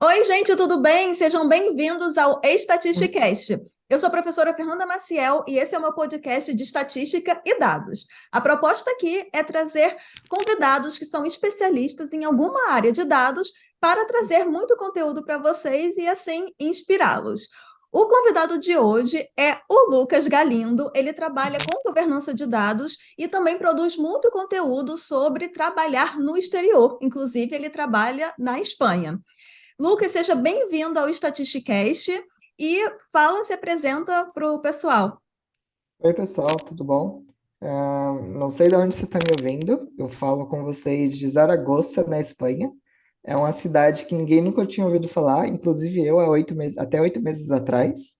Oi, gente, tudo bem? Sejam bem-vindos ao Estatisticast. Eu sou a professora Fernanda Maciel e esse é o meu podcast de estatística e dados. A proposta aqui é trazer convidados que são especialistas em alguma área de dados para trazer muito conteúdo para vocês e assim inspirá-los. O convidado de hoje é o Lucas Galindo. Ele trabalha com governança de dados e também produz muito conteúdo sobre trabalhar no exterior. Inclusive, ele trabalha na Espanha. Lucas, seja bem-vindo ao Statisticast e fala, se apresenta para o pessoal. Oi, pessoal, tudo bom? Não sei de onde você está me ouvindo. Eu falo com vocês de Zaragoza, na Espanha. É uma cidade que ninguém nunca tinha ouvido falar, inclusive eu, há 8 meses, até 8 meses atrás.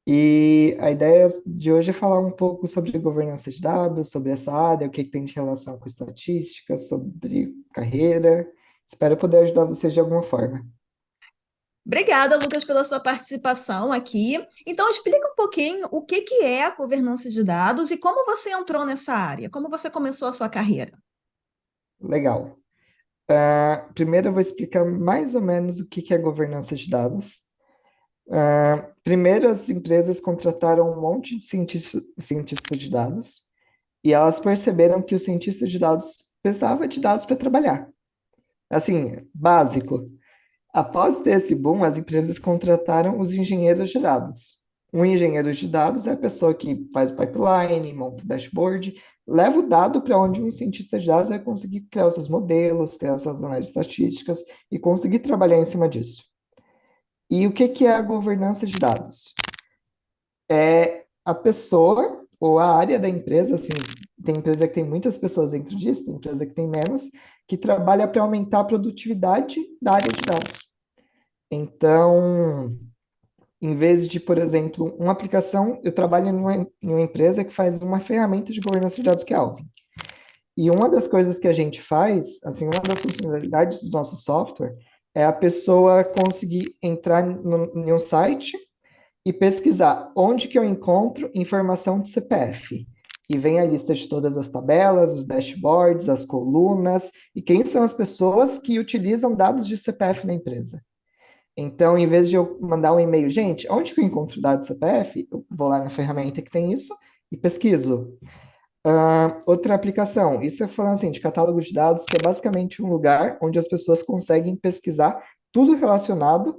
E a ideia de hoje é falar um pouco sobre governança de dados, sobre essa área, o que que tem de relação com estatística, sobre carreira. Espero poder ajudar vocês de alguma forma. Obrigada, Lucas, pela sua participação aqui. Então, explica um pouquinho o que é a governança de dados e como você entrou nessa área, como você começou a sua carreira. Legal. Primeiro eu vou explicar mais ou menos o que que é governança de dados. Primeiro, as empresas contrataram um monte de cientistas de dados e elas perceberam que o cientista de dados precisava de dados para trabalhar. Assim, básico. Após ter esse boom, as empresas contrataram os engenheiros de dados. Um engenheiro de dados é a pessoa que faz o pipeline, monta o dashboard, leva o dado para onde um cientista de dados vai conseguir criar os seus modelos, criar as suas análises estatísticas e conseguir trabalhar em cima disso. E o que que é a governança de dados? É a pessoa ou a área da empresa, assim, tem empresa que tem muitas pessoas dentro disso, tem empresa que tem menos, que trabalha para aumentar a produtividade da área de dados. Então, em vez de, por exemplo, uma aplicação, eu trabalho em uma empresa que faz uma ferramenta de governança de dados que é a Alvin. E uma das coisas que a gente faz, assim, uma das funcionalidades do nosso software é a pessoa conseguir entrar em um site e pesquisar onde que eu encontro informação de CPF. E vem a lista de todas as tabelas, os dashboards, as colunas, e quem são as pessoas que utilizam dados de CPF na empresa. Então, em vez de eu mandar um e-mail, gente, onde que eu encontro dados de CPF? Eu vou lá na ferramenta que tem isso e pesquiso. Outra aplicação, isso é falando assim, de catálogo de dados, que é basicamente um lugar onde as pessoas conseguem pesquisar tudo relacionado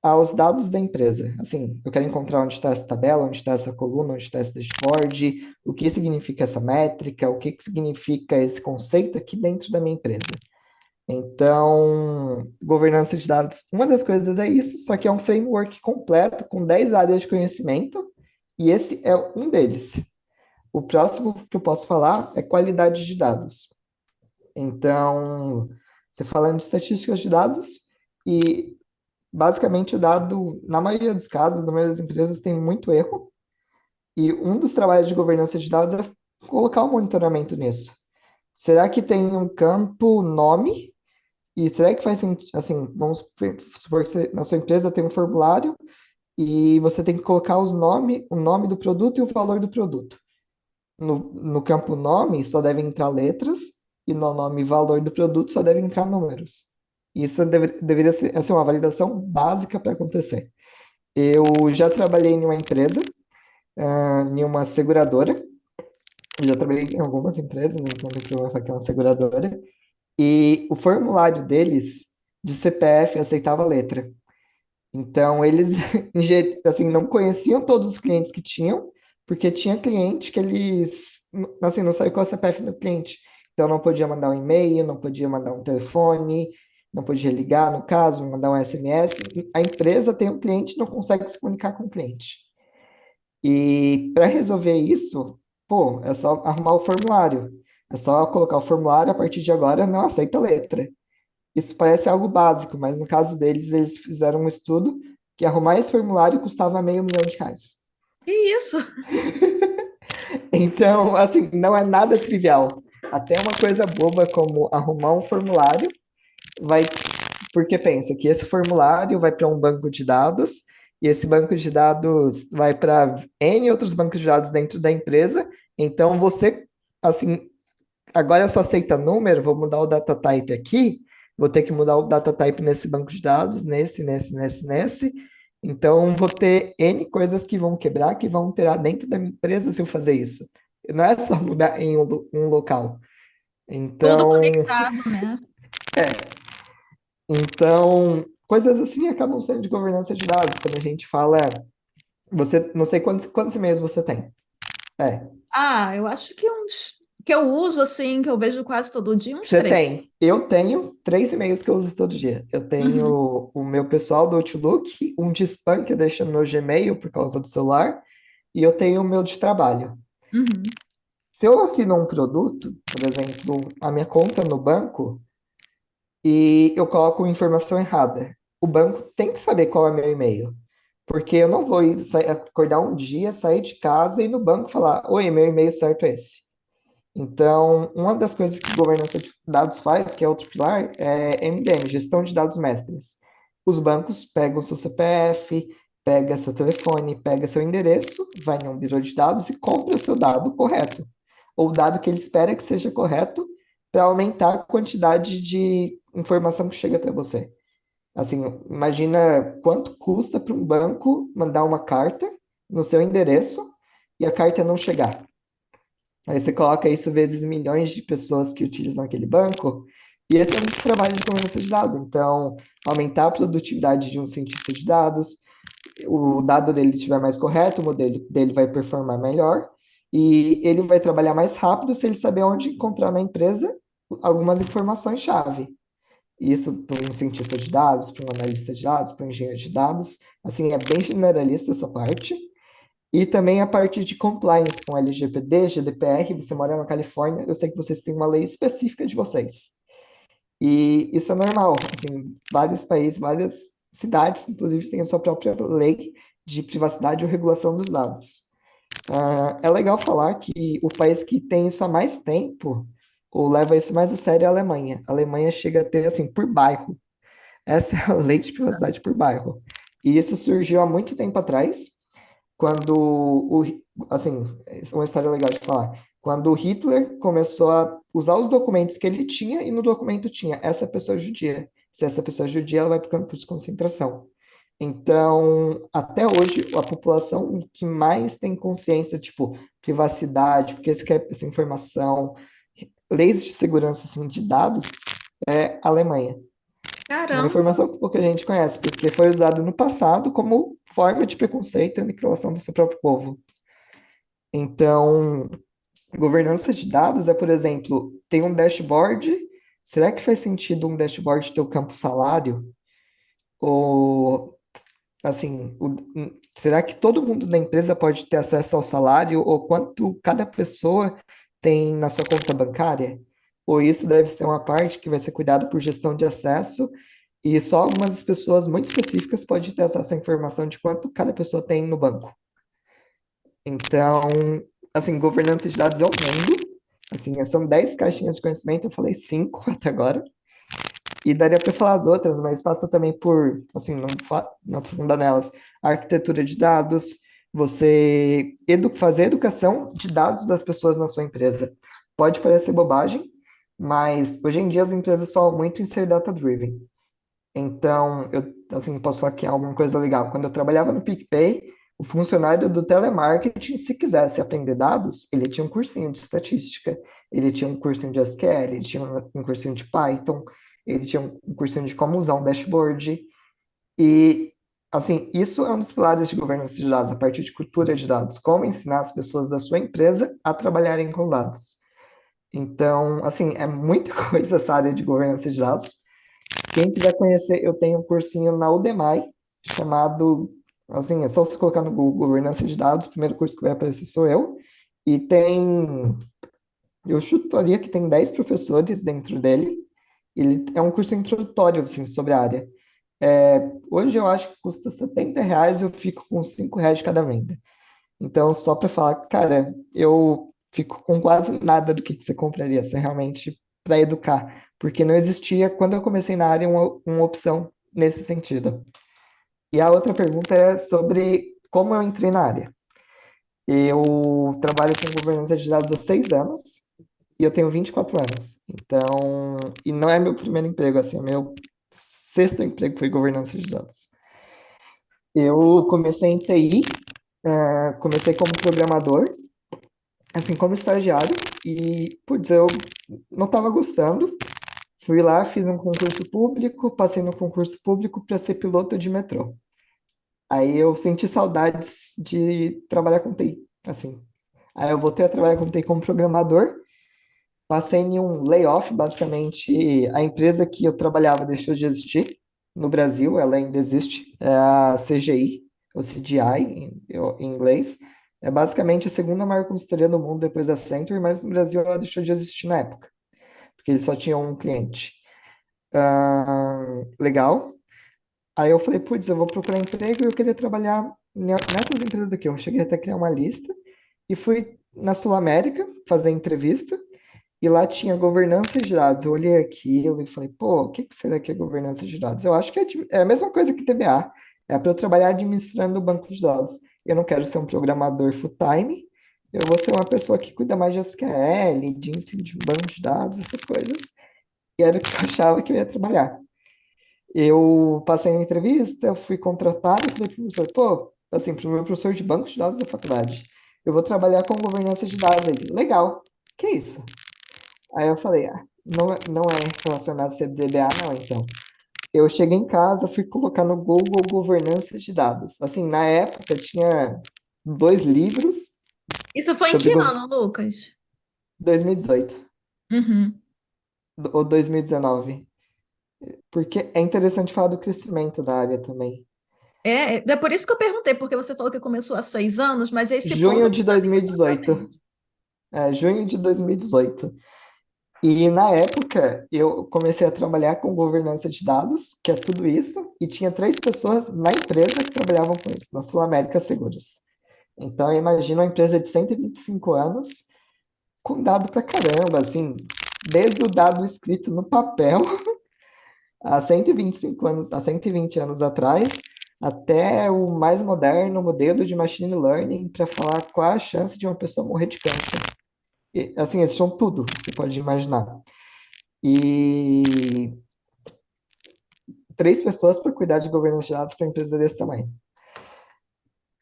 aos dados da empresa. Assim, eu quero encontrar onde está essa tabela, onde está essa coluna, onde está esse dashboard, o que significa essa métrica, o que que significa esse conceito aqui dentro da minha empresa. Então, governança de dados, uma das coisas é isso, só que é um framework completo com 10 áreas de conhecimento, e esse é um deles. O próximo que eu posso falar é qualidade de dados. Então, você falando de estatísticas de dados, e basicamente o dado, na maioria dos casos, na maioria das empresas, tem muito erro, e um dos trabalhos de governança de dados é colocar o monitoramento nisso. Será que tem um campo nome? E será que faz sentido, assim, vamos supor que na sua empresa tem um formulário e você tem que colocar o nome do produto e o valor do produto. No campo nome só devem entrar letras e no nome e valor do produto só devem entrar números. Isso deveria ser assim, uma validação básica para acontecer. Eu já trabalhei em uma empresa, em uma seguradora, já trabalhei em algumas empresas, né, então não tem problema falar que é uma seguradora, e o formulário deles de CPF aceitava letra. Então, eles assim, não conheciam todos os clientes que tinham, porque tinha cliente que eles assim, não sabia qual é o CPF do cliente. Então, não podia mandar um e-mail, não podia mandar um telefone, não podia ligar, no caso, mandar um SMS. A empresa tem um cliente e não consegue se comunicar com o cliente. E para resolver isso, pô, é só arrumar o formulário. É só colocar o formulário, a partir de agora não aceita letra. Isso parece algo básico, mas no caso deles, eles fizeram um estudo que arrumar esse formulário custava R$ 500 mil. Que isso? Então, assim, não é nada trivial. Até uma coisa boba como arrumar um formulário vai, porque pensa que esse formulário vai para um banco de dados e esse banco de dados vai para N outros bancos de dados dentro da empresa. Então, você, assim, agora eu só aceita número, vou mudar o data type aqui, vou ter que mudar o data type nesse banco de dados, nesse. Então, vou ter N coisas que vão quebrar, que vão ter dentro da minha empresa se eu fazer isso. Não é só mudar em um local. Tudo Então, conectado, né? coisas assim acabam sendo de governança de dados. Quando a gente fala, você, não sei quantos e-mails você tem. É, Ah, eu acho que uns que eu uso assim, que eu vejo quase todo dia, uns você três. tem. Eu tenho 3 e-mails que eu uso todo dia. Eu Uhum, tenho o meu pessoal do Outlook, um de spam que eu deixo no meu Gmail por causa do celular, e eu tenho o meu de trabalho. uhum. Se eu assino um produto, por exemplo, a minha conta no banco, e eu coloco informação errada, o banco tem que saber qual é meu e-mail. Porque eu não vou acordar um dia, sair de casa e ir no banco falar: Oi, meu e-mail certo é esse. Então, uma das coisas que governança de dados faz, que é outro pilar, é MDM, gestão de dados mestres. Os bancos pegam seu CPF, pega seu telefone, pega seu endereço, vai em um birô de dados e compra o seu dado correto, ou o dado que ele espera que seja correto, para aumentar a quantidade de informação que chega até você. Assim, imagina quanto custa para um banco mandar uma carta no seu endereço e a carta não chegar. Aí você coloca isso vezes milhões de pessoas que utilizam aquele banco, e esse é um trabalho de governança de dados. Então, aumentar a produtividade de um cientista de dados, o dado dele estiver mais correto, o modelo dele vai performar melhor, e ele vai trabalhar mais rápido se ele saber onde encontrar na empresa algumas informações-chave. Isso para um cientista de dados, para um analista de dados, para um engenheiro de dados. Assim, é bem generalista essa parte. E também a parte de compliance com LGPD, GDPR, você mora na Califórnia, eu sei que vocês têm uma lei específica de vocês. E isso é normal, assim, vários países, várias cidades, inclusive, têm a sua própria lei de privacidade ou regulação dos dados. É legal falar que o país que tem isso há mais tempo, ou leva isso mais a sério, é a Alemanha. A Alemanha chega a ter, assim, por bairro. Essa é a lei de privacidade por bairro. E isso surgiu há muito tempo atrás, quando assim, é uma história legal de falar. Quando o Hitler começou a usar os documentos que ele tinha e no documento tinha essa pessoa é judia. Se essa pessoa é judia, ela vai para o campo de concentração. Então, até hoje, a população que mais tem consciência, tipo, privacidade, porque você quer essa informação, leis de segurança assim, de dados, é a Alemanha. Uma Caramba, informação que pouca gente conhece, porque foi usado no passado como forma de preconceito e aniquilação do seu próprio povo. Então, governança de dados é, por exemplo, tem um dashboard. Será que faz sentido um dashboard ter o campo salário? Ou, assim, será que todo mundo da empresa pode ter acesso ao salário? Ou quanto cada pessoa tem na sua conta bancária? Ou isso deve ser uma parte que vai ser cuidado por gestão de acesso e só algumas pessoas muito específicas podem ter acesso à informação de quanto cada pessoa tem no banco. Então, assim, governança de dados é um mundo. Assim, são 10 caixinhas de conhecimento, eu falei 5 até agora. E daria para falar as outras, mas passa também por, assim, não aprofundar nelas. A arquitetura de dados, você fazer educação de dados das pessoas na sua empresa. Pode parecer bobagem, mas hoje em dia as empresas falam muito em ser data-driven. Então, eu, assim, posso falar que é alguma coisa legal. Quando eu trabalhava no PicPay, o funcionário do telemarketing, se quisesse aprender dados, ele tinha um cursinho de estatística, ele tinha um cursinho de SQL, ele tinha um cursinho de Python, ele tinha um cursinho de como usar um dashboard. E, assim, isso é um dos pilares de governança de dados, a partir de cultura de dados, como ensinar as pessoas da sua empresa a trabalharem com dados. Então, assim, é muita coisa essa área de governança de dados. Quem quiser conhecer, eu tenho um cursinho na Udemy chamado, assim, é só você colocar no Google Governança de Dados, o primeiro curso que vai aparecer sou eu. E tem, eu chutaria que tem 10 professores dentro dele. Ele é um curso introdutório, assim, sobre a área. Hoje eu acho que custa R$ 70 e eu fico com R$ 5 de cada venda. Então, só para falar, cara, eu fico com quase nada do que você compraria, se realmente para educar, porque não existia, quando eu comecei na área, uma opção nesse sentido. E a outra pergunta é sobre como eu entrei na área. Eu trabalho com governança de dados há 6 anos, e eu tenho 24 anos. Então, e não é meu primeiro emprego, assim, é meu sexto emprego foi governança de dados. Eu comecei em TI, comecei como programador, assim, como estagiário, e, putz, eu não estava gostando. Fui lá, fiz um concurso público, passei no concurso público para ser piloto de metrô. Aí eu senti saudades de trabalhar com TI, assim. Aí eu voltei a trabalhar com TI como programador, passei em um layoff, basicamente, a empresa que eu trabalhava deixou de existir no Brasil, ela ainda existe, é a CGI, ou CGI em inglês. É basicamente a segunda maior consultoria do mundo depois da Accenture, mas no Brasil ela deixou de existir na época, porque eles só tinham um cliente. Legal. Aí eu falei, putz, eu vou procurar emprego e eu queria trabalhar nessas empresas aqui. Eu cheguei até a criar uma lista e fui na Sul América fazer entrevista e lá tinha governança de dados. Eu olhei aquilo e falei, pô, o que que será que é governança de dados? Eu acho que é a mesma coisa que DBA. É para eu trabalhar administrando o banco de dados. Eu não quero ser um programador full-time, eu vou ser uma pessoa que cuida mais de SQL, de ensino de banco de dados, essas coisas. E era o que eu achava que eu ia trabalhar. Eu passei na entrevista, eu fui contratado e falei pro professor, pô, assim, pro meu professor de banco de dados da faculdade, eu vou trabalhar com governança de dados aí. Legal. Que isso? Aí eu falei, não é relacionado a CDBA, não, então. Eu cheguei em casa, fui colocar no Google governança de dados. Assim, na época tinha dois livros Isso foi em sobre que ano, Lucas? 2018 Uhum. ou 2019, porque é interessante falar do crescimento da área também. É por isso que eu perguntei, porque você falou que começou há 6 anos, mas esse ponto Junho eu de não sabia 2018. exatamente. Junho de 2018. E na época eu comecei a trabalhar com governança de dados, que é tudo isso, e tinha três pessoas na empresa que trabalhavam com isso, na Sul América Seguros. Então eu imagino uma empresa de 125 anos com dado pra caramba, assim, desde o dado escrito no papel há 125 anos, há 120 anos atrás, até o mais moderno modelo de machine learning para falar qual a chance de uma pessoa morrer de câncer. E, assim, eles tinham tudo, você pode imaginar. E três pessoas para cuidar de governança de dados para empresa desse tamanho.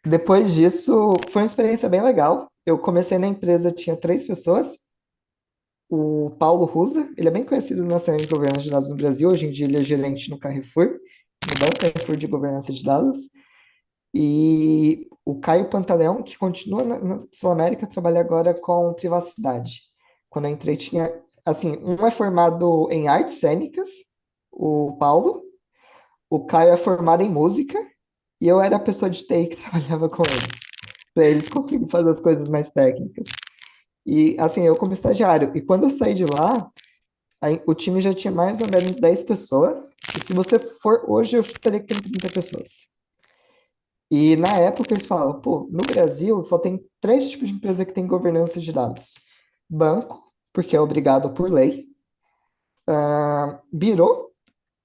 Depois disso, foi uma experiência bem legal. Eu comecei na empresa, tinha três pessoas. O Paulo Rusa, ele é bem conhecido na cena de governança de dados no Brasil. Hoje em dia ele é gerente no Carrefour, no Banco Carrefour de governança de dados. E o Caio Pantaleão, que continua na Sul América, trabalha agora com privacidade. Quando eu entrei, tinha, assim, um é formado em artes cênicas, o Paulo, o Caio é formado em música, e eu era a pessoa de TI que trabalhava com eles, para eles conseguirem fazer as coisas mais técnicas. E, assim, eu como estagiário, e quando eu saí de lá, o time já tinha mais ou menos 10 pessoas, e se você for hoje, eu teria que ter 30 pessoas. E na época eles falavam, pô, no Brasil só tem três tipos de empresa que tem governança de dados. Banco, porque é obrigado por lei. Birô,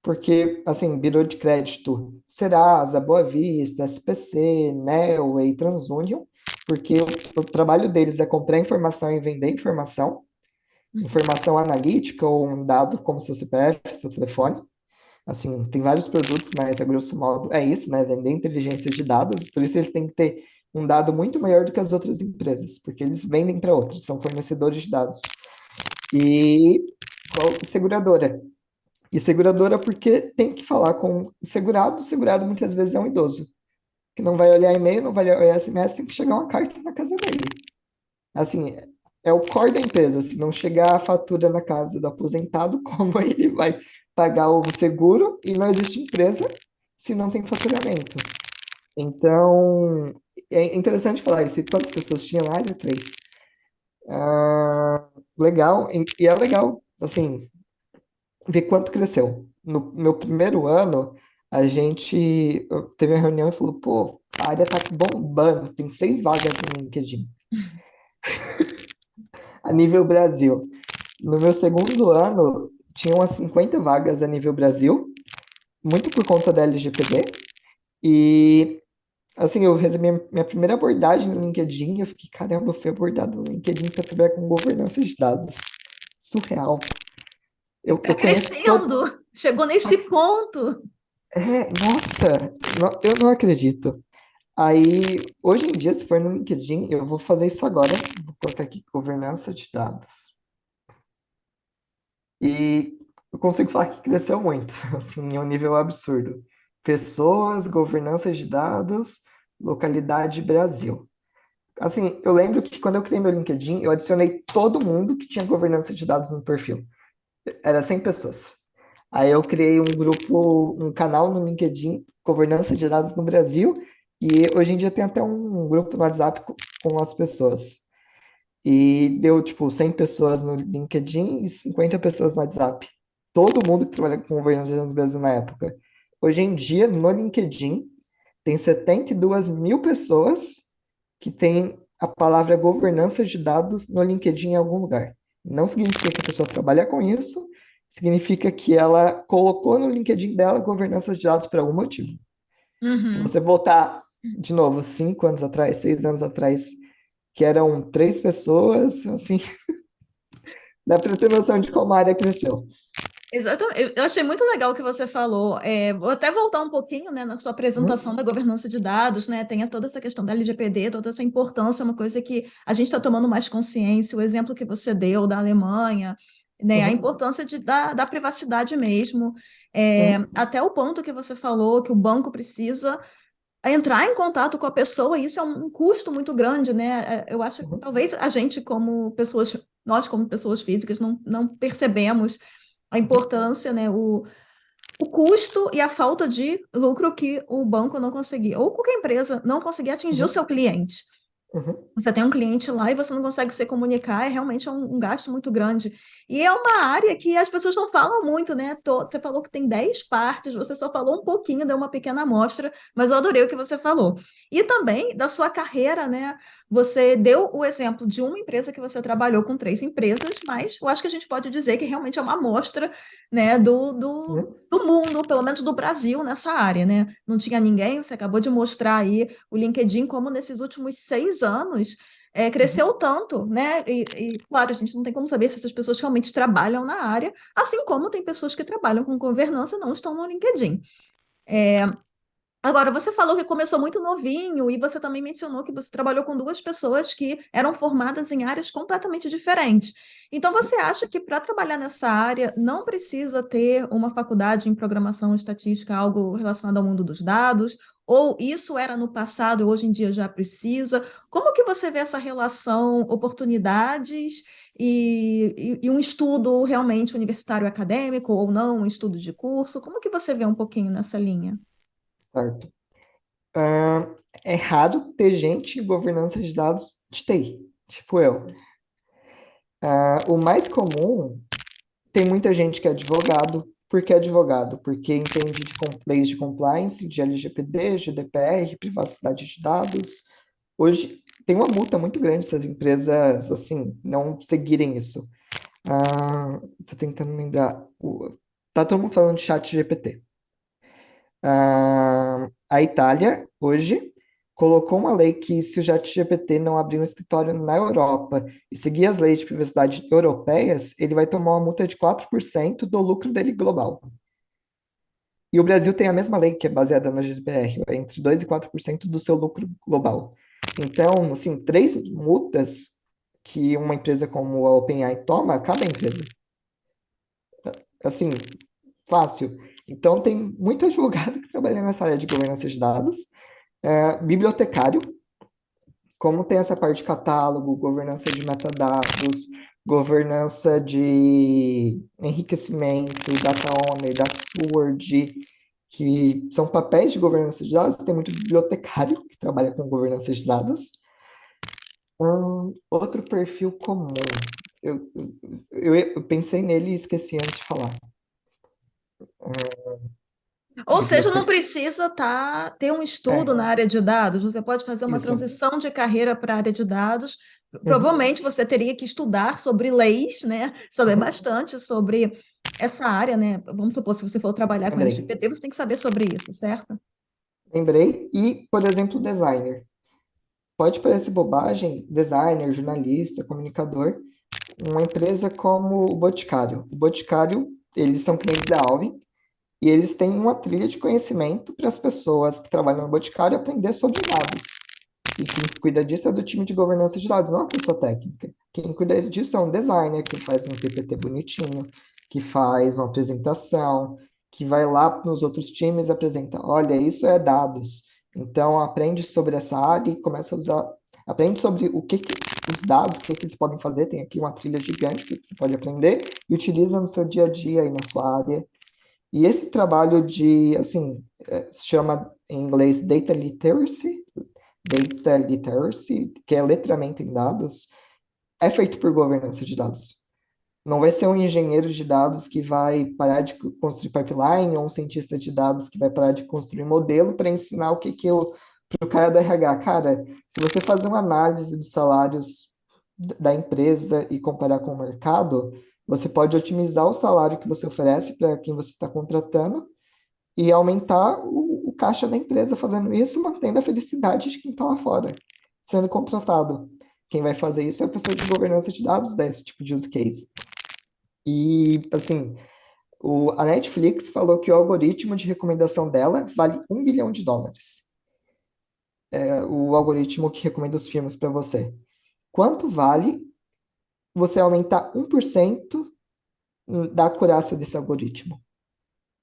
porque, assim, birô de crédito, Serasa, Boa Vista, SPC, Neoway, TransUnion, porque o trabalho deles é comprar informação e vender informação, informação analítica ou um dado como seu CPF, seu telefone. Assim, tem vários produtos, mas a grosso modo é isso, né? Vender inteligência de dados, por isso eles têm que ter um dado muito maior do que as outras empresas, porque eles vendem para outros, são fornecedores de dados. E seguradora. E seguradora porque tem que falar com o segurado muitas vezes é um idoso, que não vai olhar e-mail, não vai olhar SMS, tem que chegar uma carta na casa dele. Assim, é o core da empresa. Se não chegar a fatura na casa do aposentado, como ele vai pagar o seguro? E não existe empresa se não tem faturamento. Então, é interessante falar isso. E quantas pessoas tinham lá? Era três. Legal. E é legal, assim, ver quanto cresceu. No meu primeiro ano, a gente teve uma reunião e falou, pô, a área tá bombando, tem 6 vagas no LinkedIn, a nível Brasil. No meu segundo ano, tinha umas 50 vagas a nível Brasil, muito por conta da LGPD. E, assim, eu recebi minha primeira abordagem no LinkedIn e eu fiquei, caramba, eu fui abordado no LinkedIn para trabalhar com governança de dados. surreal. Está Eu conheço todo. crescendo, chegou nesse ponto. Nossa, eu não acredito. Aí, hoje em dia, se for no LinkedIn, eu vou fazer isso agora. Vou colocar aqui governança de dados. E eu consigo falar que cresceu muito, assim, em um nível absurdo. Pessoas, governança de dados, localidade Brasil. Assim, eu lembro que quando eu criei meu LinkedIn, eu adicionei todo mundo que tinha governança de dados no perfil. Era 100 pessoas. Aí eu criei um grupo, um canal no LinkedIn, governança de dados no Brasil, e hoje em dia tem até um grupo no WhatsApp com as pessoas. E deu, tipo, 100 pessoas no LinkedIn e 50 pessoas no WhatsApp. Todo mundo que trabalha com governança de dados no Brasil na época. Hoje em dia, no LinkedIn, tem 72 mil pessoas que têm a palavra governança de dados no LinkedIn em algum lugar. Não significa que a pessoa trabalha com isso, significa que ela colocou no LinkedIn dela governança de dados por algum motivo. Se Uhum. você voltar de novo 5 anos atrás, 6 anos atrás, que eram 3 pessoas, assim, dá para ter noção de como a área cresceu. Exatamente. Eu achei muito legal o que você falou. Vou até voltar um pouquinho, né, na sua Uhum, apresentação da governança de dados, né? Tem toda essa questão da LGPD, toda essa importância, uma coisa que a gente está tomando mais consciência. O exemplo que você deu da Alemanha, né? A uhum, importância da privacidade mesmo. uhum, Até o ponto que você falou que o banco precisa entrar em contato com a pessoa, e isso é um custo muito grande, né? Eu acho que uhum, talvez a gente, como pessoas, nós, como pessoas físicas, não percebemos a uhum, importância, né? O custo e a falta de lucro que o banco não conseguia, ou qualquer empresa não conseguia atingir o uhum, seu cliente. uhum, Você tem um cliente lá e você não consegue se comunicar, é realmente um gasto muito grande. E é uma área que as pessoas não falam muito, né? Você falou que tem 10 partes, você só falou um pouquinho, deu uma pequena amostra, mas eu adorei o que você falou. E também da sua carreira, né? Você deu o exemplo de uma empresa que você trabalhou com 3 empresas, mas eu acho que a gente pode dizer que realmente é uma amostra, né, uhum, do mundo, pelo menos do Brasil, nessa área, né? Não tinha ninguém, você acabou de mostrar aí o LinkedIn, como nesses últimos 6 anos uhum. cresceu tanto, né? Claro, a gente não tem como saber se essas pessoas realmente trabalham na área, assim como tem pessoas que trabalham com governança e não estão no LinkedIn. Agora, você falou que começou muito novinho e você também mencionou que você trabalhou com 2 pessoas que eram formadas em áreas completamente diferentes. Então, você acha que para trabalhar nessa área não precisa ter uma faculdade em programação estatística, algo relacionado ao mundo dos dados? Ou isso era no passado e hoje em dia já precisa? Como que você vê essa relação, oportunidades e um estudo realmente universitário acadêmico ou não, um estudo de curso? Como que você vê um pouquinho nessa linha? Certo. Ah, é raro ter gente em governança de dados de TI, tipo eu. O mais comum, tem muita gente que é advogado. Por que advogado? Porque entende de leis de compliance, de LGPD, GDPR, privacidade de dados. Hoje tem uma multa muito grande se as empresas, assim, não seguirem isso. Tô tentando lembrar. Tá todo mundo falando de chat GPT. A Itália, hoje, colocou uma lei que se o ChatGPT não abrir um escritório na Europa e seguir as leis de privacidade europeias, ele vai tomar uma multa de 4% do lucro dele global. E o Brasil tem a mesma lei, que é baseada na GDPR, é entre 2 e 4% do seu lucro global. Então, assim, 3 multas que uma empresa como a OpenAI toma, cada empresa. Assim, fácil. Então, tem muito advogado que trabalha nessa área de governança de dados, bibliotecário, como tem essa parte de catálogo, governança de metadados, governança de enriquecimento, data owner, data steward, que são papéis de governança de dados, tem muito bibliotecário que trabalha com governança de dados. Outro perfil comum, eu, eu pensei nele e esqueci antes de falar. Ou seja, não Biblioteca. precisa ter um estudo na É, área de dados, você pode fazer uma isso. transição de carreira para a área de dados. Uhum, Provavelmente você teria que estudar sobre leis, né? Saber uhum. bastante sobre essa área, né? Vamos supor, se você for trabalhar com Lembrei. LGPT, você tem que saber sobre isso, certo? Lembrei. E, por exemplo, designer. Pode parecer bobagem, designer, jornalista, comunicador. uma empresa como o Boticário. O Boticário, eles são clientes da Alvin e eles têm uma trilha de conhecimento para as pessoas que trabalham no Boticário aprender sobre dados. E quem cuida disso é do time de governança de dados, não a pessoa técnica. Quem cuida disso é um designer que faz um PPT bonitinho, que faz uma apresentação, que vai lá nos outros times e apresenta, olha, isso é dados. Então aprende sobre essa área e começa a usar, aprende sobre os dados, o que eles podem fazer. Tem aqui uma trilha gigante que você pode aprender e utiliza no seu dia a dia e na sua área. E esse trabalho de, assim, se chama em inglês Data Literacy, que é letramento em dados, é feito por governança de dados. Não vai ser um engenheiro de dados que vai parar de construir pipeline ou um cientista de dados que vai parar de construir modelo para ensinar o que que eu para o cara do RH. Cara, se você fazer uma análise dos salários da empresa e comparar com o mercado, você pode otimizar o salário que você oferece para quem você está contratando e aumentar o caixa da empresa fazendo isso, mantendo a felicidade de quem está lá fora, sendo contratado. Quem vai fazer isso é a pessoa de governança de dados desse tipo de use case. E, assim, a Netflix falou que o algoritmo de recomendação dela vale US$ 1 bilhão. É o algoritmo que recomenda os filmes para você. Quanto vale você aumentar 1% da acurácia desse algoritmo?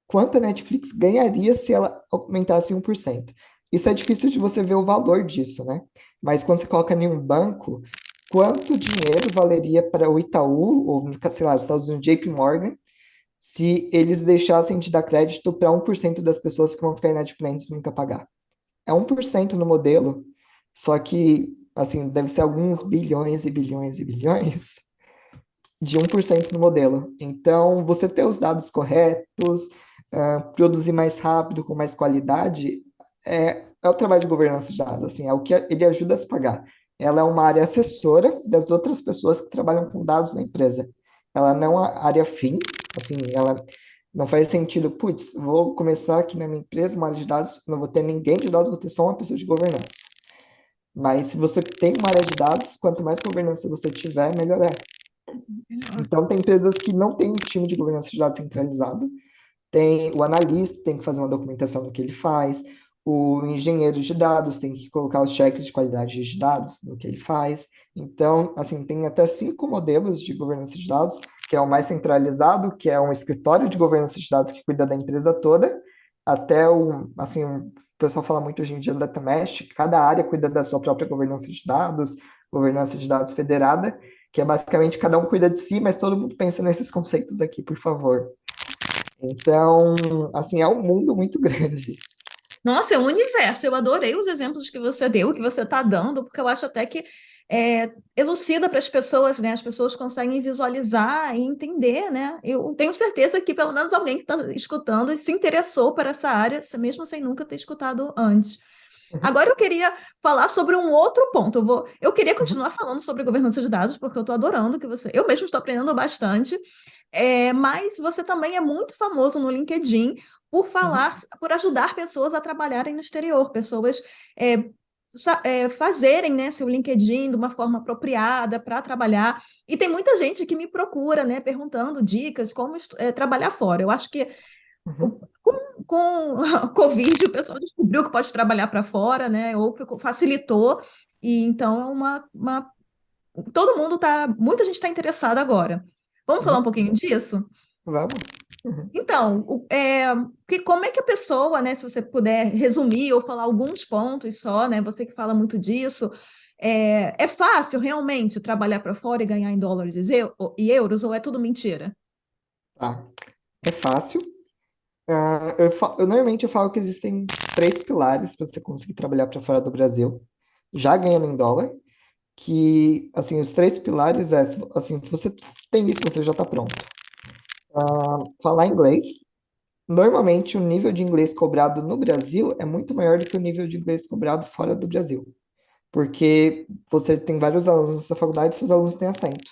Quanto a Netflix ganharia se ela aumentasse 1%? Isso é difícil de você ver o valor disso, né? Mas quando você coloca em um banco, quanto dinheiro valeria para o Itaú, ou, sei lá, os Estados Unidos, JP Morgan, se eles deixassem de dar crédito para 1% das pessoas que vão ficar inadimplentes e nunca pagar? É 1% no modelo, só que, assim, deve ser alguns bilhões e bilhões e bilhões de 1% no modelo. Então, você ter os dados corretos, produzir mais rápido, com mais qualidade, é o trabalho de governança de dados, assim, é o que ele ajuda a se pagar. Ela é uma área assessora das outras pessoas que trabalham com dados na empresa. Ela não é uma área fim, assim, ela não faz sentido, putz, vou começar aqui na minha empresa, uma área de dados, não vou ter ninguém de dados, vou ter só uma pessoa de governança. Mas se você tem uma área de dados, quanto mais governança você tiver, melhor é. Então, tem empresas que não têm um time de governança de dados centralizado. Tem o analista, tem que fazer uma documentação do que ele faz. O engenheiro de dados tem que colocar os cheques de qualidade de dados no que ele faz. Então, assim, tem até 5 modelos de governança de dados, que é o mais centralizado, que é um escritório de governança de dados que cuida da empresa toda, até o pessoal fala muito hoje em dia do data mesh, cada área cuida da sua própria governança de dados federada, que é basicamente cada um cuida de si, mas todo mundo pensa nesses conceitos aqui, por favor. Então, assim, é um mundo muito grande. Nossa, é um universo. Eu adorei os exemplos que você deu, que você está dando, porque eu acho até que elucida para as pessoas, né? As pessoas conseguem visualizar e entender, né? Eu tenho certeza que pelo menos alguém que está escutando e se interessou por essa área, mesmo sem nunca ter escutado antes. Uhum, Agora eu queria falar sobre um outro ponto. Eu queria uhum, continuar falando sobre governança de dados, porque eu estou adorando que você. Eu mesmo estou aprendendo bastante. Mas você também é muito famoso no LinkedIn por uhum, falar, por ajudar pessoas a trabalharem no exterior, pessoas fazerem, né, seu LinkedIn de uma forma apropriada para trabalhar. E tem muita gente que me procura, né, perguntando dicas de como trabalhar fora. Eu acho que uhum, com a Covid, o pessoal descobriu que pode trabalhar para fora, né? Ou facilitou. E então é todo mundo tá, muita gente está interessada agora. Vamos falar um uhum. pouquinho disso? Vamos. Uhum, Então, como é que a pessoa, né, se você puder resumir ou falar alguns pontos só, né, você que fala muito disso, é fácil realmente trabalhar para fora e ganhar em dólares e euros, ou é tudo mentira? tá. É fácil. Normalmente eu falo que existem 3 pilares para você conseguir trabalhar para fora do Brasil, já ganhando em dólar, que, assim, os 3 pilares assim, se você tem isso, você já está pronto. Falar inglês. Normalmente, o nível de inglês cobrado no Brasil é muito maior do que o nível de inglês cobrado fora do Brasil. Porque você tem vários alunos na sua faculdade e seus alunos têm acento.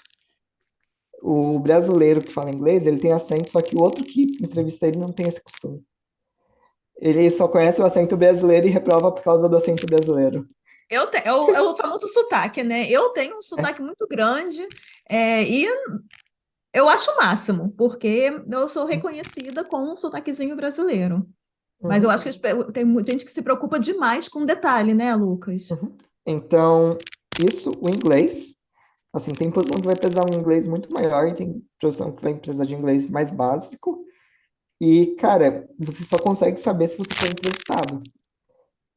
O brasileiro que fala inglês, ele tem acento, só que o outro que entrevista ele não tem esse costume. Ele só conhece o acento brasileiro e reprova por causa do acento brasileiro. É o famoso sotaque, né? Eu tenho um É. sotaque muito grande, e eu acho o máximo, porque eu sou reconhecida com um sotaquezinho brasileiro. Mas eu Uhum, acho que tem muita gente que se preocupa demais com detalhe, né, Lucas? uhum. Então, isso, o inglês. Assim, tem posição que vai precisar um inglês muito maior, e tem posição que vai precisar de inglês mais básico. E, cara, você só consegue saber se você for entrevistado.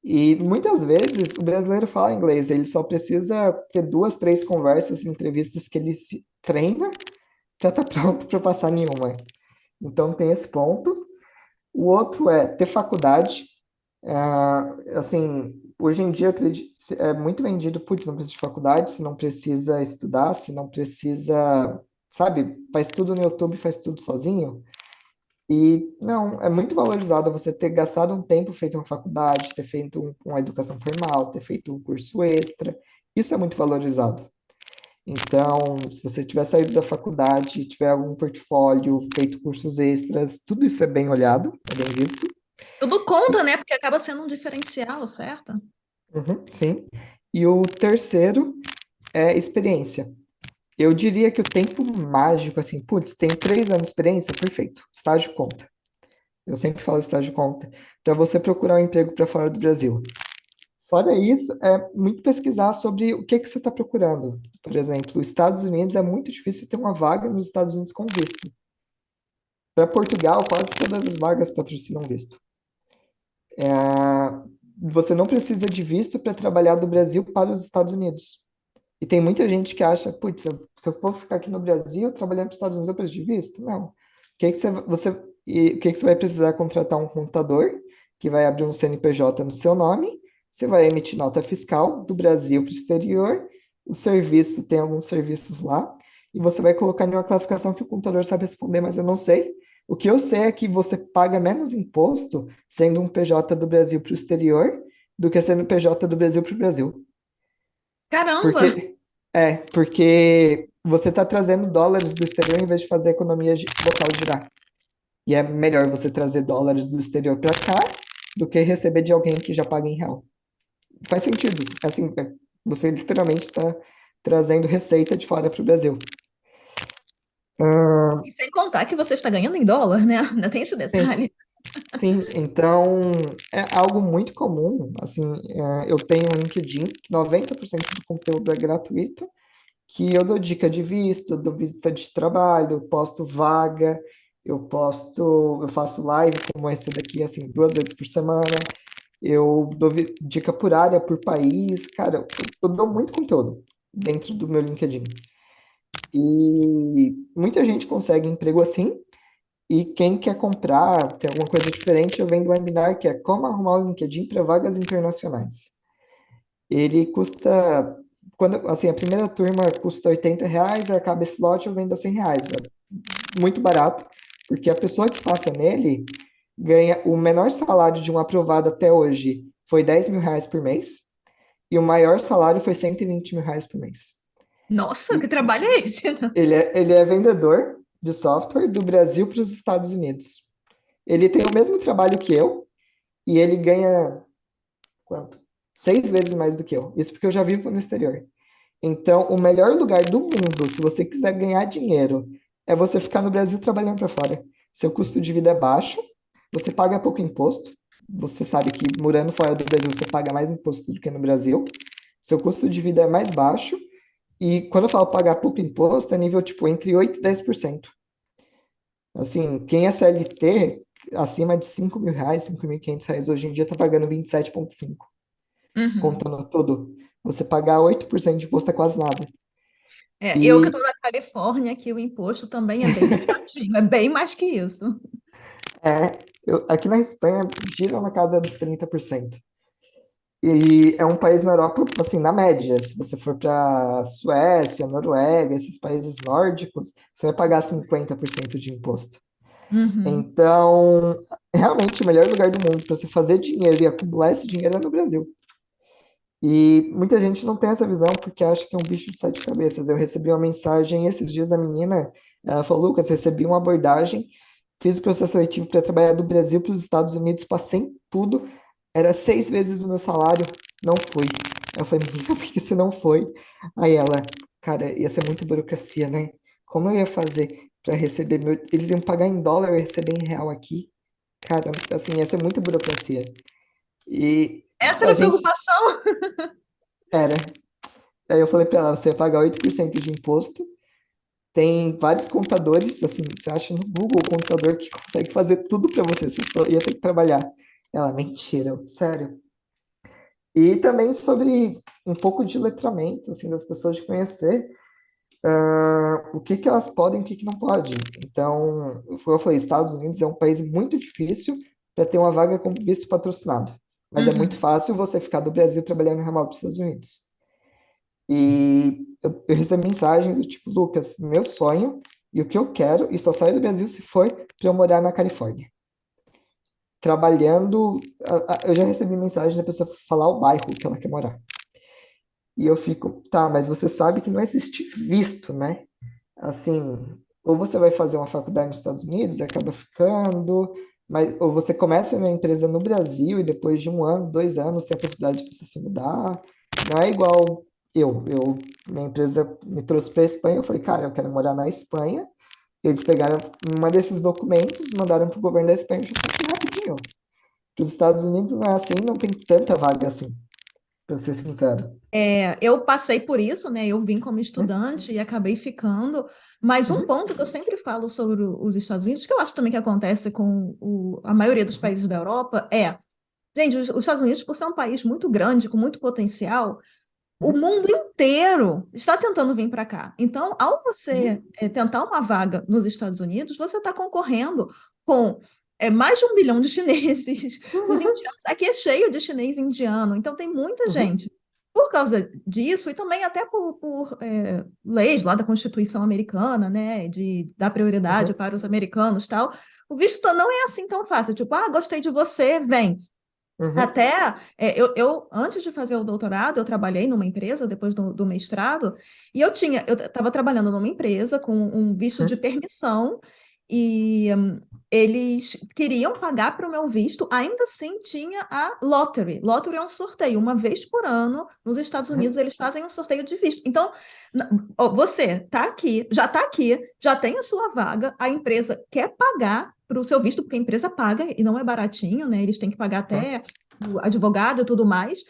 E muitas vezes o brasileiro fala inglês, ele só precisa ter duas, três conversas, entrevistas que ele se treina já tá pronto para passar nenhuma. Então tem esse ponto. O outro é ter faculdade. Assim, hoje em dia eu acredito, é muito vendido, putz, não precisa de faculdade, se não precisa estudar, se não precisa, sabe, faz tudo no YouTube, faz tudo sozinho. E não, é muito valorizado você ter gastado um tempo feito uma faculdade, ter feito uma educação formal, ter feito um curso extra. Isso é muito valorizado. Então, se você tiver saído da faculdade, tiver algum portfólio, feito cursos extras, tudo isso é bem olhado, é bem visto. Tudo conta, né? Porque acaba sendo um diferencial, certo? Uhum, sim. E o terceiro é experiência. Eu diria que o tempo mágico, assim, putz, tem 3 anos de experiência, perfeito. Estágio conta. Eu sempre falo estágio conta. Então, é você procurar um emprego para fora do Brasil. Fora isso, é muito pesquisar sobre o que que você está procurando. Por exemplo, os Estados Unidos é muito difícil ter uma vaga nos Estados Unidos com visto. Para Portugal, quase todas as vagas patrocinam visto. Você não precisa de visto para trabalhar do Brasil para os Estados Unidos. E tem muita gente que acha, putz, se eu for ficar aqui no Brasil, trabalhando para os Estados Unidos, eu preciso de visto? Não. O que que o que que você vai precisar contratar um contador que vai abrir um CNPJ no seu nome, você vai emitir nota fiscal do Brasil para o exterior, o serviço, tem alguns serviços lá, e você vai colocar em uma classificação que o contador sabe responder, mas eu não sei. O que eu sei é que você paga menos imposto sendo um PJ do Brasil para o exterior do que sendo PJ do Brasil para o Brasil. Caramba! Porque você está trazendo dólares do exterior em vez de fazer a economia local girar. E é melhor você trazer dólares do exterior para cá do que receber de alguém que já paga em real. Faz sentido. Assim, você literalmente está trazendo receita de fora para o Brasil. E sem contar que você está ganhando em dólar, né? Ainda tem esse Sim, detalhe. sim. Então, é algo muito comum. Assim, eu tenho um LinkedIn, 90% do conteúdo é gratuito, que eu dou dica de visto, eu dou vista de trabalho, eu posto vaga, eu faço live como essa daqui, assim, 2 vezes por semana, eu dou dica por área, por país, cara, eu dou muito conteúdo dentro do meu LinkedIn. E muita gente consegue emprego assim, e quem quer comprar, tem alguma coisa diferente, eu vendo um webinar que é Como Arrumar o LinkedIn para Vagas Internacionais. Ele custa, quando, assim, a primeira turma custa R$ 80, a cada slot eu vendo a R$ 100. É muito barato, porque a pessoa que passa nele ganha o menor salário de um aprovado até hoje foi R$ 10.000 por mês, e o maior salário foi R$ 120.000 por mês. Nossa, que E trabalho é esse? ele é vendedor de software do Brasil para os Estados Unidos. Ele tem o mesmo trabalho que eu, e ele ganha quanto? 6 vezes mais do que eu. Isso porque eu já vivo no exterior. Então, o melhor lugar do mundo, se você quiser ganhar dinheiro, é você ficar no Brasil trabalhando para fora. Seu custo de vida é baixo, você paga pouco imposto. Você sabe que morando fora do Brasil você paga mais imposto do que no Brasil. Seu custo de vida é mais baixo. E quando eu falo pagar pouco imposto, é nível tipo entre 8 e 10%. Assim, quem é CLT, acima de R$ 5.000, R$ 5.500 hoje em dia, está pagando 27,5%, Uhum. contando tudo. Você pagar 8% de imposto é quase nada. Eu que estou E na Califórnia, aqui o imposto também é bem pesadinho, é bem mais que isso. aqui na Espanha gira na casa dos 30%. E é um país na Europa, assim, na média. Se você for para Suécia, Noruega, esses países nórdicos, você vai pagar 50% de imposto. Uhum. Então, realmente, o melhor lugar do mundo para você fazer dinheiro e acumular esse dinheiro é no Brasil. E muita gente não tem essa visão porque acha que é um bicho de sete cabeças. Eu recebi uma mensagem esses dias da menina, ela falou, Lucas, recebi uma abordagem, fiz o processo seletivo para trabalhar do Brasil para os Estados Unidos, passei em tudo, era 6 vezes o meu salário, não fui. Aí eu falei, menina, por que você não foi? Aí ela, cara, ia ser muito burocracia, né? Como eu ia fazer para receber meu... Eles iam pagar em dólar e receber em real aqui. Cara, assim, ia ser muita burocracia. E Essa a era a gente preocupação. era. Aí eu falei para ela, você ia pagar 8% de imposto. Tem vários contadores, assim, você acha no Google o contador que consegue fazer tudo para você, você só ia ter que trabalhar. Ela, mentira, sério. E também sobre um pouco de letramento, assim, das pessoas de conhecer o que que elas podem e o que que não pode. Então, foi o que eu falei, Estados Unidos é um país muito difícil para ter uma vaga com visto patrocinado. Mas é muito Uhum. fácil você ficar do Brasil trabalhando em remoto dos Estados Unidos. E eu recebi mensagem do tipo, Lucas, meu sonho e o que eu quero, e só saio do Brasil se for para eu morar na Califórnia. Trabalhando, eu já recebi mensagem da pessoa falar o bairro que ela quer morar. E eu fico, tá, mas você sabe que não existe visto, né? Assim, ou você vai fazer uma faculdade nos Estados Unidos e acaba ficando, mas, ou você começa uma empresa no Brasil e depois de 1 ano, 2 anos, tem a possibilidade de você se mudar. Não é igual minha empresa me trouxe para a Espanha, eu falei, cara, eu quero morar na Espanha. Eles pegaram uma desses documentos, mandaram para o governo da Espanha, já tá aqui rapidinho. Para os Estados Unidos não é assim, não tem tanta vaga assim, para ser sincero. Eu passei por isso, né? Eu vim como Hum, estudante e acabei ficando. Mas um uhum, ponto que eu sempre falo sobre os Estados Unidos, que eu acho também que acontece com a maioria dos uhum, países da Europa, gente, os Estados Unidos, por ser um país muito grande, com muito potencial, o uhum, mundo inteiro está tentando vir para cá. Então, ao você uhum, tentar uma vaga nos Estados Unidos, você está concorrendo com mais de 1 bilhão de chineses. Os indianos, aqui é cheio de chinês e indiano, então tem muita uhum, gente. Por causa disso, e também até por leis lá da Constituição americana, né, de dar prioridade uhum, para os americanos, tal, o visto não é assim tão fácil. Tipo, gostei de você, vem. uhum, Até antes de fazer o doutorado, eu trabalhei numa empresa depois do mestrado, e eu estava trabalhando numa empresa com um visto de uhum, permissão, e eles queriam pagar para o meu visto, ainda assim tinha a lottery. Lottery é um sorteio, uma vez por ano, nos Estados Unidos uhum, eles fazem um sorteio de visto. Então, você está aqui, já tem a sua vaga, a empresa quer pagar para o seu visto, porque a empresa paga e não é baratinho, né? Eles têm que pagar uhum, até o advogado e tudo mais.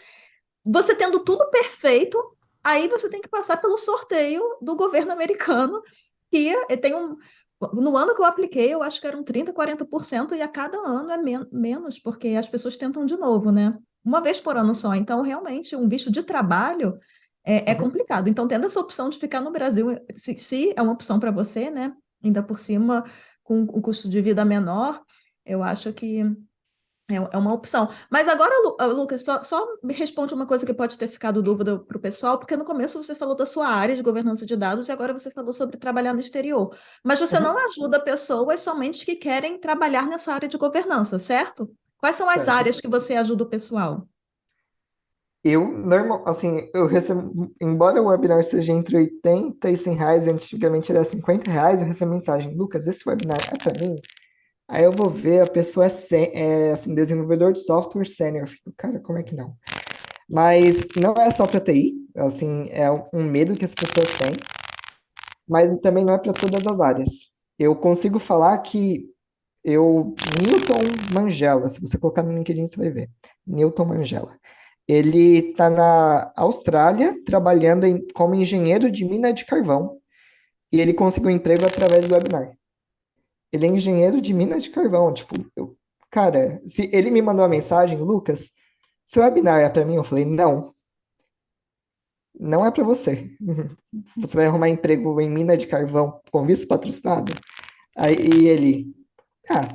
Você tendo tudo perfeito, aí você tem que passar pelo sorteio do governo americano, que tem um. No ano que eu apliquei, eu acho que eram 30, 40%, e a cada ano é menos, porque as pessoas tentam de novo, né? Uma vez por ano só. Então, realmente, um visto de trabalho é uhum. complicado. Então, tendo essa opção de ficar no Brasil, se é uma opção para você, né? Ainda por cima, com o custo de vida menor, eu acho que é uma opção. Mas agora, Lucas, só me responde uma coisa que pode ter ficado dúvida para o pessoal, porque no começo você falou da sua área de governança de dados e agora você falou sobre trabalhar no exterior. Mas você não Uhum. ajuda pessoas somente que querem trabalhar nessa área de governança, certo? Quais são as Certo. áreas que você ajuda o pessoal? Eu recebo, embora o webinar seja entre 80 e 100 reais, antigamente era 50 reais, eu recebo mensagem, Lucas, esse webinar é para mim? Aí eu vou ver, a pessoa assim, desenvolvedor de software sênior, eu fico, cara, como é que não? Mas não é só para TI, assim, é um medo que as pessoas têm, mas também não é para todas as áreas. Eu consigo falar que Newton Mangela, se você colocar no LinkedIn, você vai ver. Newton Mangela. Ele está na Austrália trabalhando como engenheiro de mina de carvão e ele conseguiu um emprego através do webinar. Ele é engenheiro de mina de carvão. Tipo, cara, se ele me mandou uma mensagem, Lucas, seu webinar é para mim? Eu falei, não, não é para você. Você vai arrumar emprego em mina de carvão com visto patrocinado? Aí e ele, ah,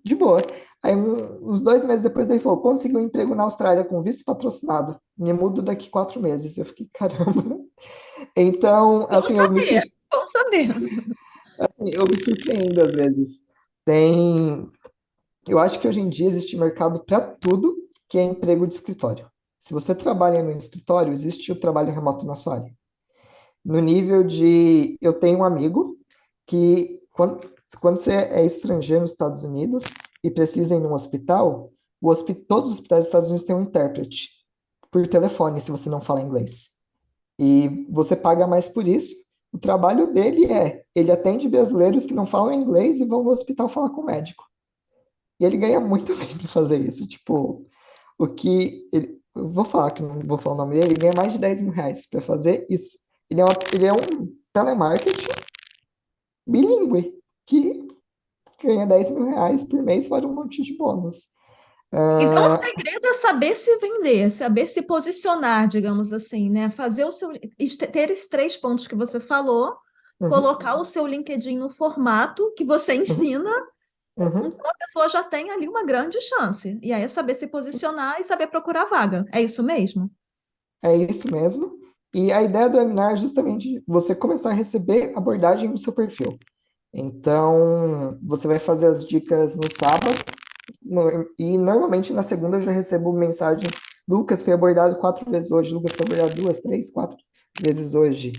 de boa. Aí, uns 2 meses depois, ele falou: consegui um emprego na Austrália com visto patrocinado. Me mudo daqui 4 meses. Eu fiquei, caramba. Então, Bom assim, saber, bom saber. eu me surpreendo às vezes. Tem. Eu acho que hoje em dia existe mercado para tudo que é emprego de escritório. Se você trabalha no escritório, existe o trabalho remoto na sua área. No nível de. Eu tenho um amigo que, quando você é estrangeiro nos Estados Unidos e precisa ir num hospital, todos os hospitais dos Estados Unidos têm um intérprete. por telefone, se você não fala inglês. E você paga mais por isso. O trabalho dele ele atende brasileiros que não falam inglês e vão no hospital falar com o médico. E ele ganha muito bem para fazer isso. Tipo, eu vou falar que não vou falar o nome dele, ele ganha mais de R$ 10.000 para fazer isso. Ele é um telemarketing bilíngue que ganha R$ 10.000 por mês fora um monte de bônus. Então, o Ah, segredo é saber se vender, saber se posicionar, digamos assim, né? Fazer o seu, ter esses 3 pontos que você falou, uhum, colocar o seu LinkedIn no formato que você uhum, ensina, uhum. então a pessoa já tem ali uma grande chance. E aí é saber se posicionar e saber procurar vaga. É isso mesmo? É isso mesmo. E a ideia do webinar é justamente você começar a receber abordagem no seu perfil. Então, você vai fazer as dicas no sábado, e normalmente na segunda eu já recebo mensagem: Lucas foi abordado 4 vezes hoje, Lucas foi abordado 2, 3, 4 vezes hoje.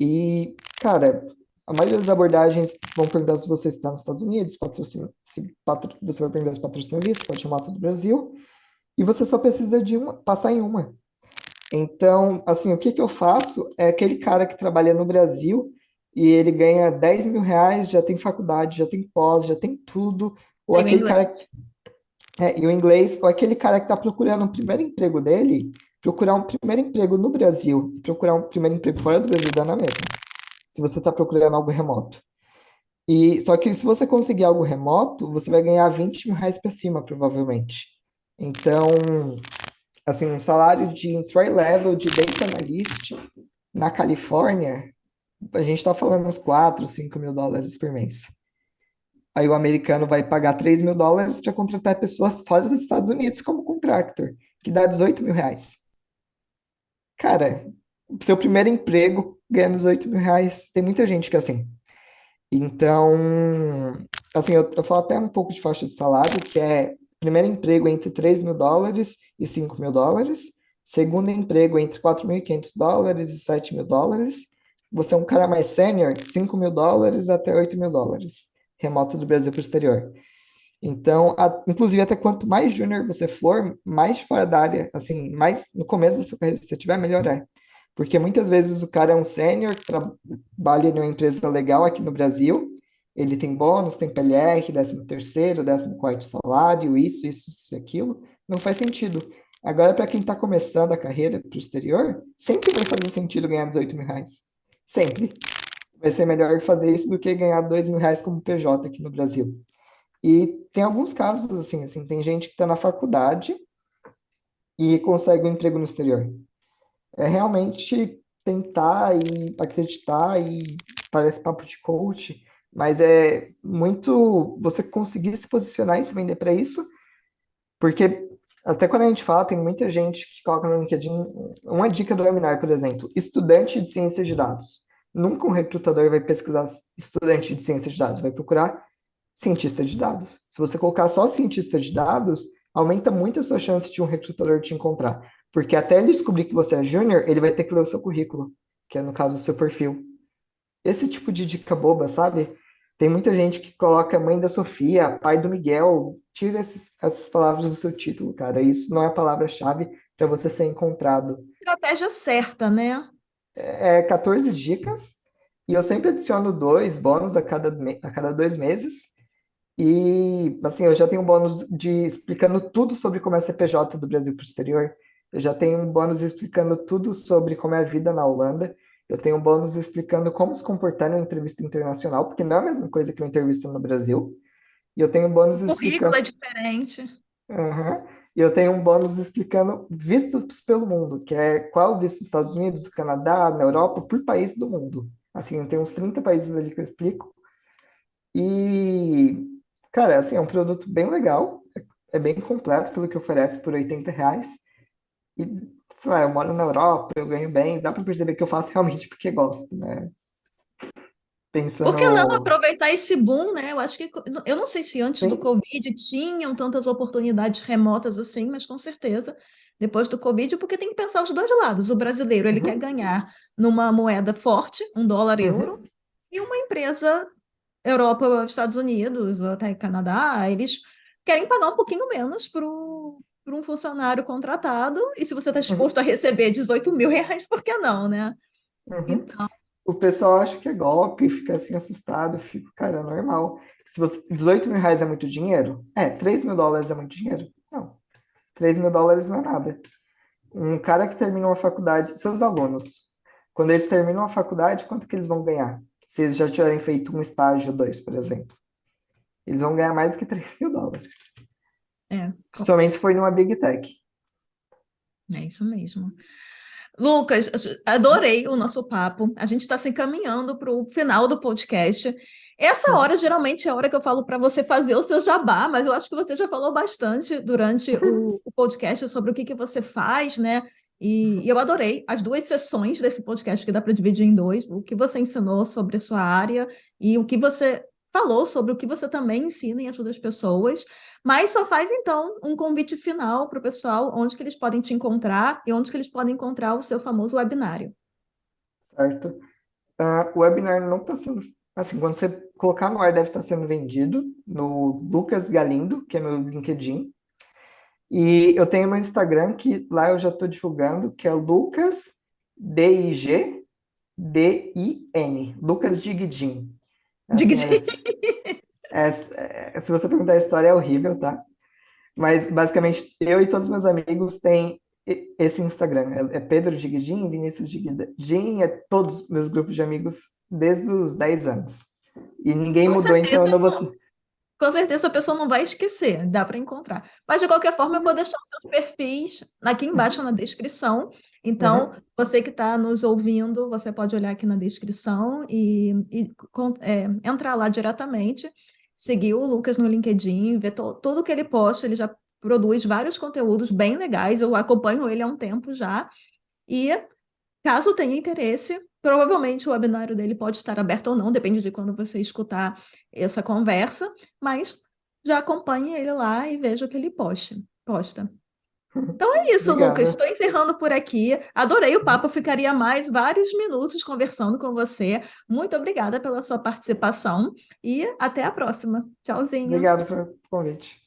E, cara, a maioria das abordagens vão perguntar se você está nos Estados Unidos, você vai perguntar se patrocínio visto, pode chamar todo o Brasil, e você só precisa passar em uma. Então, assim, o que que eu faço é aquele cara que trabalha no Brasil e ele ganha R$ 10.000, já tem faculdade, já tem pós, já tem tudo, ou Tenho aquele cara, inglês. e o inglês, ou aquele cara que está procurando o primeiro emprego dele, procurar um primeiro emprego no Brasil, procurar um primeiro emprego fora do Brasil dá na mesma, se você está procurando algo remoto. E só que se você conseguir algo remoto, você vai ganhar R$ 20.000 para cima, provavelmente. Então, assim, um salário de entry level de data analyst na Califórnia, a gente está falando uns 4, US$ 5.000 por mês. Aí o americano vai pagar US$ 3.000 para contratar pessoas fora dos Estados Unidos como contractor, que dá R$ 18.000. Cara, seu primeiro emprego ganhando R$ 18.000, tem muita gente que é assim. Então, assim, eu falo até um pouco de faixa de salário, que é primeiro emprego entre US$ 3.000 e US$ 5.000, segundo emprego entre US$ 4.500 e US$ 7.000. Você é um cara mais sênior, US$ 5.000 até US$ 8.000, remoto do Brasil para o exterior. Então, inclusive, até quanto mais júnior você for, mais fora da área, assim, mais no começo da sua carreira você tiver, melhor é. Porque muitas vezes o cara é um sênior, trabalha em uma empresa legal aqui no Brasil, ele tem bônus, tem PLR, 13º, 14º salário, isso, aquilo, não faz sentido. Agora, para quem está começando a carreira para o exterior, sempre vai fazer sentido ganhar R$ 18.000. Sempre. Vai ser melhor fazer isso do que ganhar R$ 2.000 como PJ aqui no Brasil. E tem alguns casos assim, tem gente que está na faculdade e consegue um emprego no exterior. É realmente tentar e acreditar e parece papo de coach, mas é muito você conseguir se posicionar e se vender para isso, porque até quando a gente fala, tem muita gente que coloca no LinkedIn uma dica do webinar, por exemplo, estudante de ciência de dados. Nunca um recrutador vai pesquisar estudante de ciência de dados, vai procurar cientista de dados. Se você colocar só cientista de dados, aumenta muito a sua chance de um recrutador te encontrar. Porque até ele descobrir que você é júnior, ele vai ter que ler o seu currículo, que é no caso o seu perfil. Esse tipo de dica boba, sabe? Tem muita gente que coloca mãe da Sofia, pai do Miguel, tira essas palavras do seu título, cara. Isso não é a palavra-chave para você ser encontrado. Estratégia certa, né? É 14 dicas, e eu sempre adiciono dois bônus a cada 2 meses. E, assim, eu já tenho um bônus de explicando tudo sobre como é CPJ do Brasil para o exterior. Eu já tenho um bônus explicando tudo sobre como é a vida na Holanda. Eu tenho um bônus explicando como se comportar em uma entrevista internacional, porque não é a mesma coisa que uma entrevista no Brasil. E eu tenho um bônus O currículo explicando. é diferente. Aham. E eu tenho um bônus explicando vistos pelo mundo, que é qual o visto dos Estados Unidos, do Canadá, na Europa, por país do mundo. Assim, tem uns 30 países ali que eu explico. E, cara, assim, é um produto bem legal, é bem completo pelo que oferece por R$ 80. E, sei lá, eu moro na Europa, eu ganho bem, dá para perceber que eu faço realmente porque gosto, né? Por que não Pensando. aproveitar esse boom, né? Eu acho que eu não sei se antes do Sim, Covid tinham tantas oportunidades remotas assim, mas com certeza depois do Covid, porque tem que pensar os dois lados. O brasileiro, ele quer uhum, ganhar numa moeda forte, um dólar euro, uhum, e uma empresa Europa, Estados Unidos, até Canadá, eles querem pagar um pouquinho menos para um funcionário contratado, e se você está Uhum, disposto a receber R$ 18.000, por que não, né? uhum. Então, O pessoal acha que é golpe, fica assim assustado, eu fico, cara, é normal. Se você, R$ 18.000 é muito dinheiro? $3.000 é muito dinheiro? Não, $3.000 não é nada. Um cara que termina uma faculdade, seus alunos, quando eles terminam a faculdade, quanto que eles vão ganhar? Se eles já tiverem feito um estágio, dois, por exemplo. Eles vão ganhar mais do que $3.000. é, Principalmente se for numa Big Tech. é isso mesmo. Lucas, adorei o nosso papo. A gente está se encaminhando para o final do podcast. Essa hora geralmente é a hora que eu falo para você fazer o seu jabá, mas eu acho que você já falou bastante durante o podcast sobre o que que você faz, né? E eu adorei as duas sessões desse podcast que dá para dividir em dois, o que você ensinou sobre a sua área e o que você falou sobre o que você também ensina e ajuda as pessoas. Mas só faz então um convite final para o pessoal, onde que eles podem te encontrar e onde que eles podem encontrar o seu famoso webinário. Certo? O webinar não está sendo. Assim, quando você colocar no ar, deve estar sendo vendido no Lucas Galindo, que é meu LinkedIn. E eu tenho meu Instagram, que lá eu já estou divulgando, que é Lucas Digdin. Lucas Digdin. Diga. Assim, se você perguntar a história, é horrível, tá? Mas basicamente eu e todos meus amigos têm esse Instagram. É Pedro Digidin, Vinícius Digidin, é todos meus grupos de amigos desde os 10 anos. E ninguém Com mudou, então eu certeza, não vou. com certeza a pessoa não vai esquecer, dá para encontrar. Mas de qualquer forma, eu vou deixar os seus perfis aqui embaixo na descrição. Então, Uhum, você que está nos ouvindo, você pode olhar aqui na descrição e entrar lá diretamente, seguir o Lucas no LinkedIn, ver tudo que ele posta, ele já produz vários conteúdos bem legais, eu acompanho ele há um tempo já. E caso tenha interesse, provavelmente o webinário dele pode estar aberto ou não, depende de quando você escutar essa conversa, mas já acompanhe ele lá e veja o que ele posta. uhum. Então é isso, Lucas. Obrigado. Estou encerrando por aqui. Adorei o papo, eu ficaria mais vários minutos conversando com você. Muito obrigada pela sua participação e até a próxima. Tchauzinho. Obrigado pelo convite.